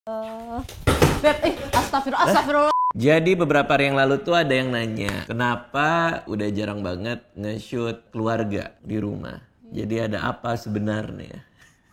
Beb, astagfirullah. Jadi beberapa hari yang lalu tuh ada yang nanya, kenapa udah jarang banget nge-shoot keluarga di rumah? Jadi ada apa sebenarnya?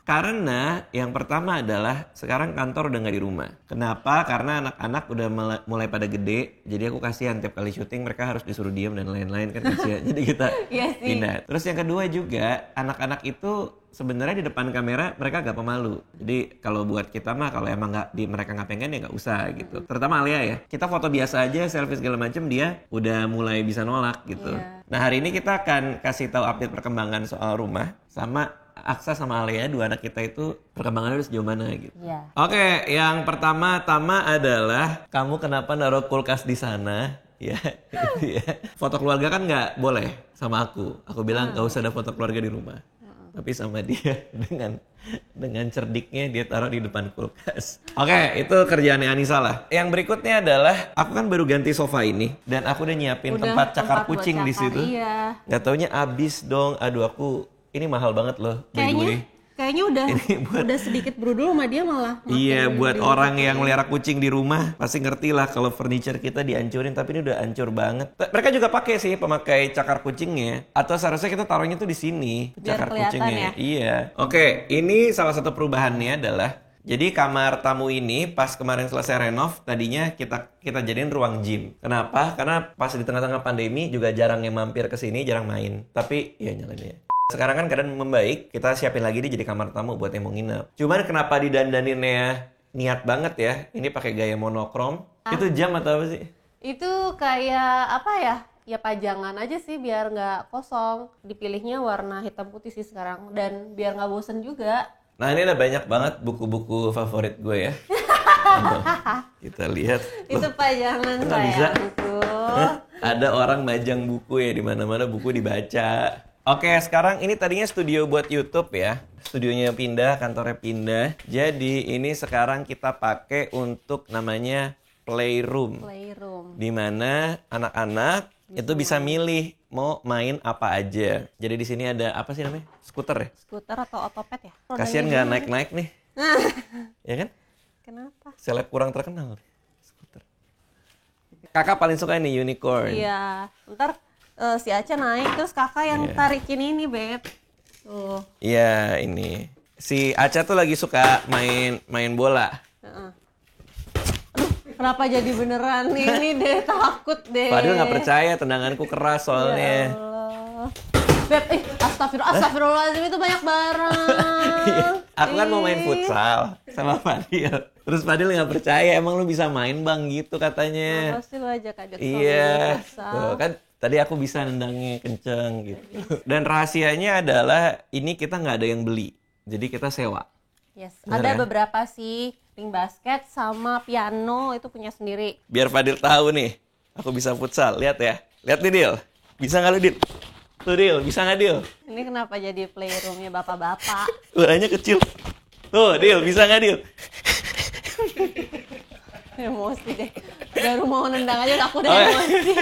Karena yang pertama adalah sekarang kantor udah nggak di rumah. Kenapa? Karena anak-anak udah mulai pada gede. Jadi aku kasihan tiap kali syuting mereka harus disuruh diam dan lain-lain kan kasihan. Jadi kita pindah. Terus yang kedua juga anak-anak itu sebenarnya di depan kamera mereka agak pemalu. Jadi kalau buat kita mah kalau emang mereka nggak pengen ya nggak usah gitu. Terutama Alia ya. Kita foto biasa aja, selfie segala macem dia udah mulai bisa nolak gitu. Nah hari ini kita akan kasih tahu update perkembangan soal rumah sama Aksa sama Alia, dua anak kita itu perkembangannya udah sejauh mana gitu. Oke, yang pertama-tama adalah kamu kenapa naruh kulkas di sana? Ya, gitu ya. Foto keluarga kan nggak boleh sama aku. Aku bilang nggak usah ada foto keluarga di rumah. Tapi sama dia dengan cerdiknya dia taruh di depan kulkas. Oke, itu kerjaannya Anissa lah. Yang berikutnya adalah aku kan baru ganti sofa ini dan aku udah nyiapin tempat cakar kucing di situ. Iya. Nggak taunya abis dong. Aduh ini mahal banget loh. Kayaknya udah sedikit berudul sama dia malah. Iya, buat orang yang melihara kucing di rumah pasti ngerti lah kalau furniture kita dihancurin, tapi ini udah hancur banget. Mereka juga pakai sih pemakai cakar kucingnya, atau seharusnya kita taruhnya tuh di sini, cakar kucingnya. Ya? Iya. Oke, ini salah satu perubahannya adalah jadi kamar tamu ini pas kemarin selesai renov, tadinya kita jadiin ruang gym. Kenapa? Karena pas di tengah-tengah pandemi juga jarang yang mampir ke sini, jarang main. Tapi ya nyalain ya. Sekarang kan keadaan membaik, kita siapin lagi dia jadi kamar tamu buat yang mau nginep. Cuman kenapa didandaninnya niat banget ya? Ini pakai gaya monokrom. Itu jam atau apa sih? Itu kayak apa ya? Ya pajangan aja sih biar nggak kosong. Dipilihnya warna hitam putih sih sekarang dan biar nggak bosen juga. Nah ini ada banyak banget buku-buku favorit gue ya. Kita lihat. Itu pajangan sayangku. Ada orang majang buku ya di mana-mana buku dibaca. Oke, sekarang ini tadinya studio buat YouTube ya. Studionya pindah, kantornya pindah. Jadi ini sekarang kita pakai untuk namanya Playroom. Di mana anak-anak itu bisa milih mau main apa aja. Jadi di sini ada apa sih namanya? Skuter ya? Skuter atau otopet ya? Kasian nggak naik-naik nih. Ya kan? Kenapa? Seleb kurang terkenal nih. Skuter. Kakak paling suka ini unicorn. Iya. Ntar si Aca naik terus kakak yang tarikin ini Beb. Tuh. Iya ini. Si Aca tuh lagi suka main bola. Aduh, kenapa jadi beneran ini deh, takut deh. Fadil nggak percaya tendanganku keras soalnya. Ya Allah. Beb, astagfirullahaladzim itu banyak barang. Aku kan mau main futsal sama Fadil. Terus Fadil nggak percaya, emang lu bisa main bang gitu katanya. Nah, pasti lu ajak iya. Tuh, kan tadi aku bisa nendangnya kenceng gitu. Dan rahasianya adalah ini kita nggak ada yang beli. Jadi kita sewa. Yes. Ada beberapa sih, ring basket sama piano itu punya sendiri. Biar Fadil tahu nih, aku bisa futsal. Lihat ya. Lihat nih Dil. Bisa nggak lu Dil? Tuh Dil, bisa nggak Dil? Ini kenapa jadi playroomnya bapak-bapak? Ukurannya kecil. Tuh Dil, bisa nggak Dil? Emosi deh. Baru mau nendang aja aku udah emosi.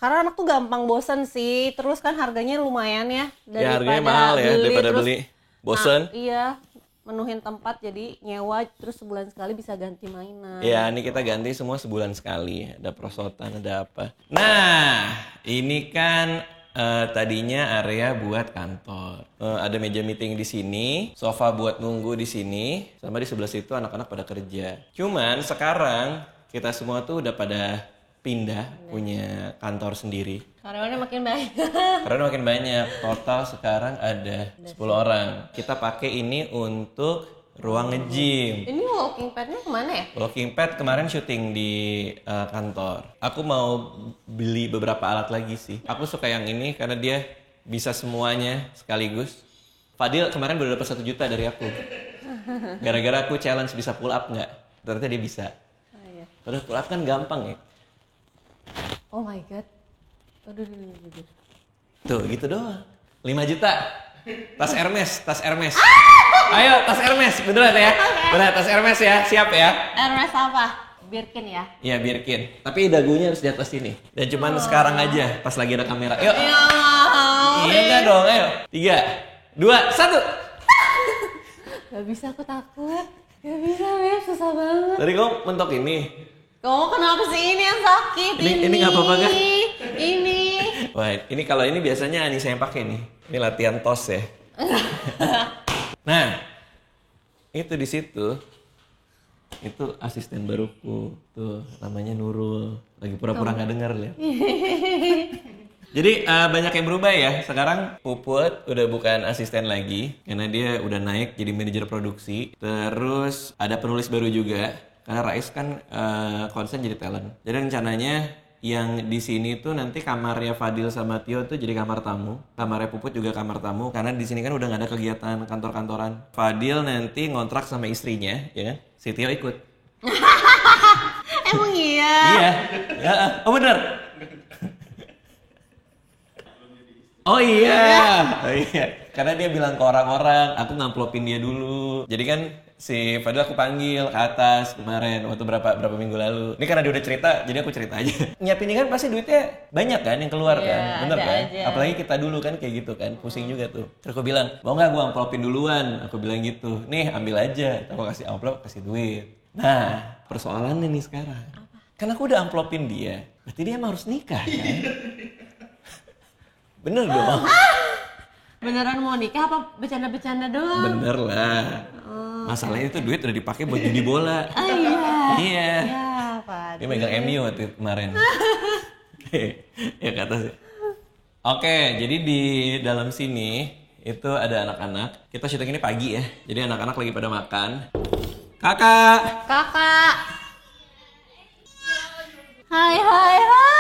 Karena anak tuh gampang bosen sih. Terus kan harganya lumayan ya. Ya harganya mahal ya daripada beli. Bosen? Iya. Menuhin tempat jadi nyewa terus sebulan sekali bisa ganti mainan. Ya ini kita ganti semua sebulan sekali. Ada perosotan, ada apa. Nah ini kan tadinya area buat kantor. Ada meja meeting di sini, sofa buat nunggu di sini, sama di sebelah situ anak-anak pada kerja. Cuman sekarang kita semua tuh udah pada pindah punya kantor sendiri. Karyawannya makin banyak. Karena makin banyak. Total sekarang ada 10 orang. Kita pakai ini untuk ruang nge-gym. Ini walking padnya kemana ya? Walking pad kemarin syuting di kantor. Aku mau beli beberapa alat lagi sih. Aku suka yang ini karena dia bisa semuanya sekaligus. Fadil kemarin baru dapat 1 juta dari aku. Gara-gara aku challenge bisa pull up nggak? Ternyata dia bisa. Iya. Padahal pull up kan gampang ya. Oh my god. Aduh. Tuh gitu doang. 5 juta. Tas Hermes. Ayo, tas Hermes, beneran ya? Beneran, tas Hermes ya, siap ya? Hermes apa? Birkin ya? Iya, Birkin. Tapi dagunya harus di atas sini. Dan cuman sekarang aja, pas lagi ada kamera. Yuk. Iya enggak dong, ayo. 3, 2, 1. Gak bisa, aku takut. Gak bisa, Beb, susah banget. Tadi kamu mentok ini. Kamu kenapa sih ini yang sakit? Ini nggak apa-apa kan? Ini. Wah, ini kalau ini biasanya Anissa yang pakai nih. Ini latihan tos ya. Nah, itu di situ. Itu asisten baruku. Tuh, namanya Nurul. Lagi pura-pura nggak dengar lihat. Jadi banyak yang berubah ya. Sekarang Puput udah bukan asisten lagi karena dia udah naik jadi manajer produksi. Terus ada penulis baru juga karena Rais kan konsen jadi talent. Jadi rencananya yang di sini tuh nanti kamarnya Fadil sama Tio tuh jadi kamar tamu. Kamarnya Puput juga kamar tamu karena di sini kan udah nggak ada kegiatan kantor-kantoran. Fadil nanti ngontrak sama istrinya, ya kan? Si Tio ikut. Emang iya? Iya. Ya, oh bener. Oh iya. Karena dia bilang ke orang-orang, aku ngamplopin dia dulu. Jadi kan si Fadil aku panggil ke atas kemarin waktu berapa minggu lalu. Ini karena dia udah cerita, jadi aku cerita aja. Nyiapin ini kan pasti duitnya banyak kan yang keluar kan, bener kan? Aja. Apalagi kita dulu kan kayak gitu kan, pusing juga tuh. Terus aku bilang, mau nggak gue amplopin duluan? Aku bilang gitu. Nih ambil aja. Aku kasih amplop, kasih duit. Nah persoalannya nih sekarang, kan aku udah amplopin dia, berarti dia emang harus nikah kan? Bener dong. Beneran mau nikah apa bercanda-bercanda doang? Bener lah. Masalahnya itu duit udah dipakai buat judi bola. Iya. Iya. Ya, Pak. Dia megang MU waktu kemarin. Oke, ya kata sih. Oke, jadi di dalam sini itu ada anak-anak. Kita syuting ini pagi ya. Jadi anak-anak lagi pada makan. Kakak. Kakak. Hai hai hai.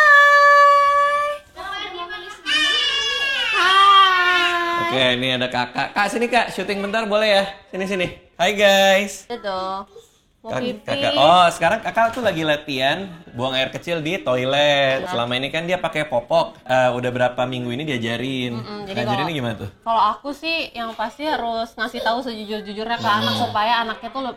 Oke, ini ada kakak. Kak, sini kak, syuting bentar boleh ya? Sini. Hai guys. Itu mau pipis. Kakak. Oh, sekarang kakak tuh lagi latihan buang air kecil di toilet. Selama ini kan dia pakai popok. Udah berapa minggu ini diajarin. Jadi Ngajarinnya gimana tuh? Kalau aku sih yang pasti harus ngasih tahu sejujur-jujurnya ke anak supaya anaknya tuh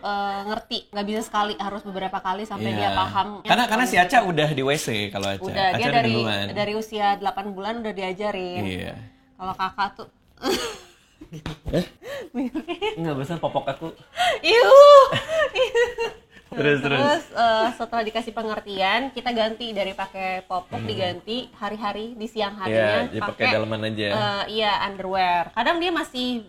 ngerti. Nggak bisa sekali, harus beberapa kali sampai dia paham. Karena si Aca udah di WC kalau Aca. Udah, Aca dia duluan. dari usia 8 bulan udah diajarin. Iya. Kalau kakak tuh Enggak, barusan popok aku. Terus. Setelah dikasih pengertian, kita ganti dari pakai popok diganti hari-hari di siang harinya pakai dalaman aja. Underwear. Kadang dia masih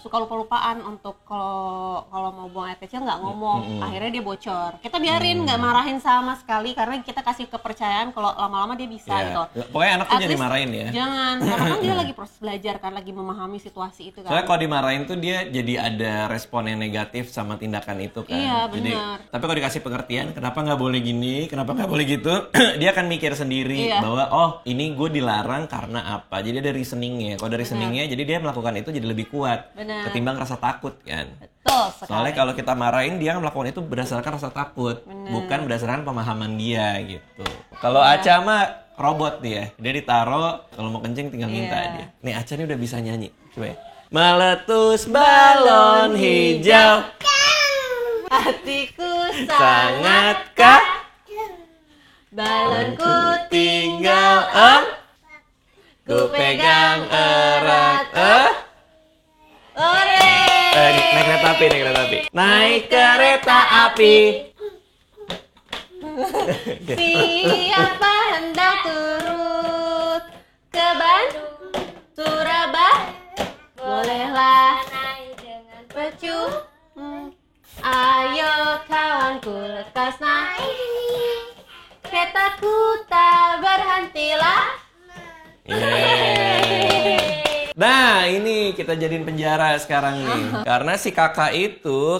suka lupa-lupaan untuk kalau mau buang air kecil nggak ngomong. Akhirnya dia bocor. Kita biarin, nggak marahin sama sekali karena kita kasih kepercayaan kalau lama-lama dia bisa gitu. Pokoknya anak tuh jangan dimarahin ya. Jangan, karena kan dia lagi proses belajar kan, lagi memahami situasi itu kan. Soalnya kalau dimarahin tuh dia jadi ada respon yang negatif sama tindakan itu kan. Iya, jadi, benar. tapi kalau dikasih pengertian, kenapa nggak boleh gini, kenapa nggak boleh gitu, dia akan mikir sendiri bahwa oh ini gue dilarang karena apa. Jadi ada reasoningnya. Kalau dari reasoningnya, jadi dia melakukan itu jadi lebih kuat ketimbang rasa takut kan. Betul sekali. Soalnya kalau kita marahin dia akan melakukan itu berdasarkan rasa takut, bukan berdasarkan pemahaman dia gitu. Kalau Aca mah robot dia ditaruh kalau mau kencing tinggal minta dia. Nih Aca nih udah bisa nyanyi, coba ya. Meletus balon hijau, hatiku sangat kah, balonku tinggal ku pegang erat Ore. naik kereta api. Naik kereta api. Siapa hendak turut ke Bandung, Surabaya, bolehlah naik dengan pecu. Ayo kawanku lekas naik, keretaku tak berhentilah. Nah ini kita jadiin penjara sekarang nih. Karena si kakak itu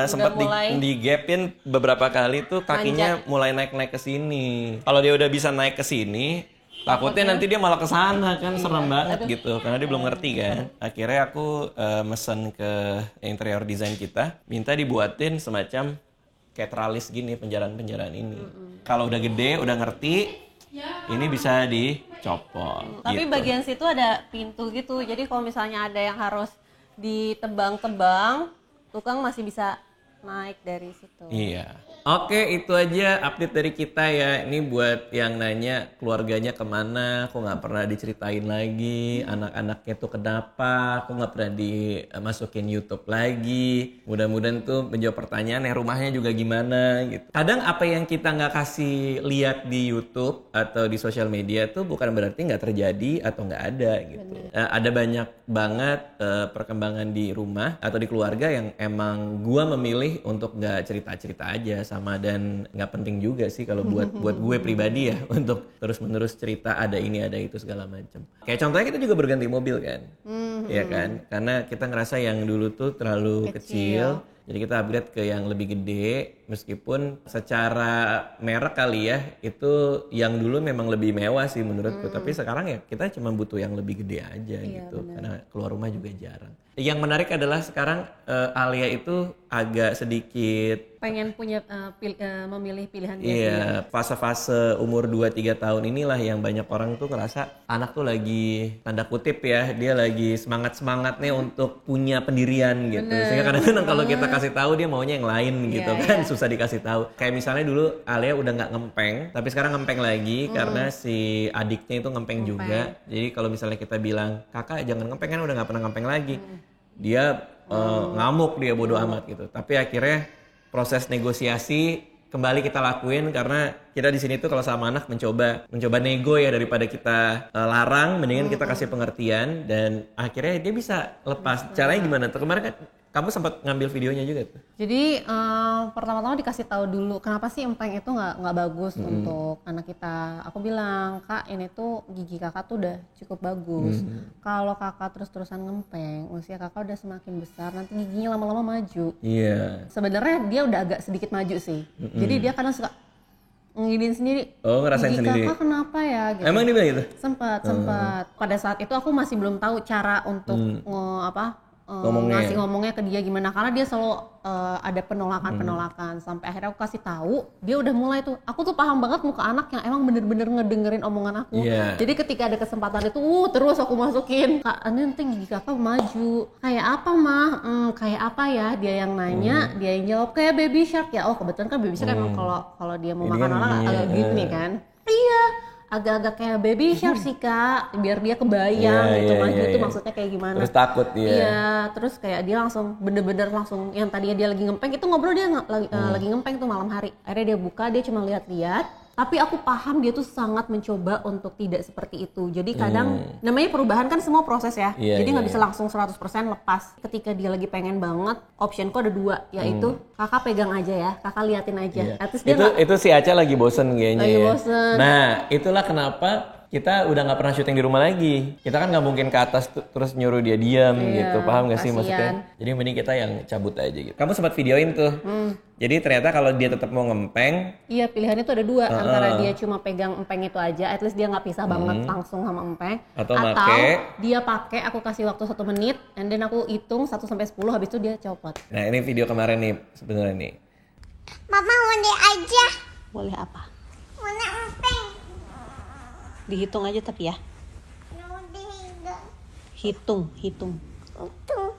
sempat digapin beberapa kali tuh kakinya mulai naik-naik ke sini. Kalau dia udah bisa naik ke sini, takutnya nanti dia malah ke sana kan, serem banget gitu. Karena dia belum ngerti kan. Akhirnya aku mesen ke interior design kita, minta dibuatin semacam kayak teralis gini penjaraan-penjaraan ini. Kalau udah gede, udah ngerti, ini bisa dicopot. Tapi gitu. bagian situ ada pintu gitu. Jadi kalau misalnya ada yang harus ditebang-tebang, tukang masih bisa naik dari situ. Iya. Oke, itu aja update dari kita ya. Ini buat yang nanya keluarganya kemana, kok nggak pernah diceritain lagi, anak-anaknya tuh kenapa, kok nggak pernah dimasukin YouTube lagi. Mudah-mudahan tuh menjawab pertanyaan, rumahnya juga gimana gitu. Kadang apa yang kita nggak kasih lihat di YouTube atau di sosial media tuh bukan berarti nggak terjadi atau nggak ada gitu. Ada banyak banget perkembangan di rumah atau di keluarga yang emang gua memilih untuk nggak cerita-cerita aja sama, dan nggak penting juga sih kalau buat gue pribadi ya untuk terus-menerus cerita ada ini ada itu segala macam. Kayak contohnya kita juga berganti mobil kan, ya kan? Karena kita ngerasa yang dulu tuh terlalu kecil. Jadi kita upgrade ke yang lebih gede, meskipun secara merek kali ya, itu yang dulu memang lebih mewah sih menurutku. Tapi sekarang ya kita cuma butuh yang lebih gede aja gitu, karena keluar rumah juga jarang. Yang menarik adalah sekarang Alia itu agak sedikit pengen punya memilih pilihan dia. Iya, fase-fase umur 2-3 tahun inilah yang banyak orang tuh ngerasa anak tuh lagi tanda kutip ya, dia lagi semangat-semangatnya untuk punya pendirian gitu. Sehingga kadang-kadang kalau kita kasih tahu dia maunya yang lain gitu kan, susah dikasih tahu. Kayak misalnya dulu Alia udah nggak ngempeng, tapi sekarang ngempeng lagi karena si adiknya itu ngempeng juga. Jadi kalau misalnya kita bilang, "Kakak jangan ngempeng," kan udah nggak pernah ngempeng lagi. Dia ngamuk, dia bodo amat gitu. Tapi akhirnya proses negosiasi kembali kita lakuin, karena kita di sini tuh kalau sama anak mencoba nego ya, daripada kita larang, mendingan kita kasih pengertian, dan akhirnya dia bisa lepas. Caranya gimana tuh? Kemarin kan kamu sempat ngambil videonya juga tuh. Jadi pertama-tama dikasih tahu dulu kenapa sih empeng itu nggak bagus untuk anak kita. Aku bilang, "Kak, ini tuh gigi kakak tuh udah cukup bagus. Kalau kakak terus-terusan ngempeng, usia kakak udah semakin besar, nanti giginya lama-lama maju." Iya. Sebenarnya dia udah agak sedikit maju sih. Jadi dia kadang suka ngidin sendiri. Oh, ngerasain gigi sendiri. Kakak kenapa ya? Gitu. Emang dia bilang gitu? Sempat. Pada saat itu aku masih belum tahu cara untuk ngasih ngomongnya ke dia gimana, karena dia selalu ada penolakan sampai akhirnya aku kasih tahu, dia udah mulai tuh. Aku tuh paham banget muka anak yang emang bener-bener ngedengerin omongan aku. Jadi ketika ada kesempatan itu terus aku masukin, "Kak, nanti gigi kakak maju." "Kayak apa mah?" "Kayak apa ya?" Dia yang nanya, dia yang jawab, "Kayak Baby Shark." Ya, oh kebetulan kan Baby Shark emang kalau dia mau makan orang agak gini kan. Iya, agak-agak kayak Baby Shark sih Kak, biar dia kebayang maju itu maksudnya kayak gimana. Terus takut dia. Iya, terus kayak dia langsung bener-bener langsung yang tadinya dia lagi ngempeng itu ngobrol, dia lagi ngempeng tuh malam hari. Akhirnya dia buka, dia cuma lihat-lihat. Tapi aku paham dia tuh sangat mencoba untuk tidak seperti itu. Jadi kadang namanya perubahan kan semua proses ya. Jadi nggak bisa langsung 100% lepas. Ketika dia lagi pengen banget, optionku ada 2, yaitu kakak pegang aja ya, kakak liatin aja. Itu si Aca lagi bosen kayaknya. Lagi bosen. Nah, itulah kenapa kita udah nggak pernah syuting di rumah lagi. Kita kan nggak mungkin ke atas terus nyuruh dia diam gitu, paham nggak sih maksudnya? Jadi mending kita yang cabut aja gitu. Kamu sempat videoin tuh. Jadi ternyata kalau dia tetap mau ngempeng, iya pilihannya tuh ada 2, antara dia cuma pegang empeng itu aja, at least dia nggak pisah banget langsung sama empeng, atau dia pakai, aku kasih waktu 1 menit, and then aku hitung 1-10, habis itu dia copot. Nah ini video kemarin nih sebenarnya nih. Mama boleh aja. Boleh apa? Mana empeng? Dihitung aja tapi ya. Hitung.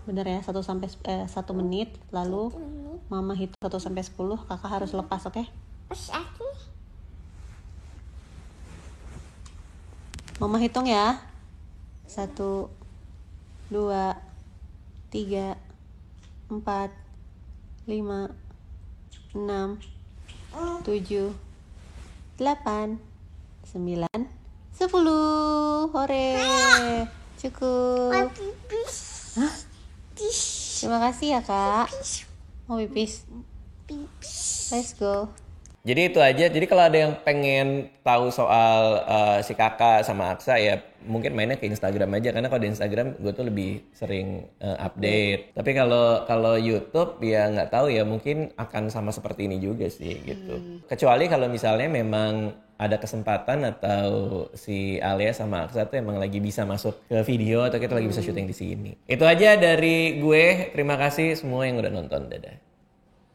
Bener ya, 1 menit, lalu mama hitung 1-10, kakak harus lepas, oke? Pas aku. Mama hitung ya. 1, 2, 3, 4, 5, 6, 7, 8, 9, 10. Hore. Cukup. Hah? Terima kasih ya Kak. Mau pipis? Let's go. Jadi itu aja. Jadi kalau ada yang pengen tahu soal si kakak sama Aksa ya mungkin mainnya ke Instagram aja, karena kalau di Instagram gue tuh lebih sering update. Tapi kalau YouTube ya nggak tahu ya, mungkin akan sama seperti ini juga sih gitu. Kecuali kalau misalnya memang ada kesempatan atau si Alia sama Aksa tuh emang lagi bisa masuk ke video atau kita lagi bisa syuting di sini. Itu aja dari gue. Terima kasih semua yang udah nonton. Dadah.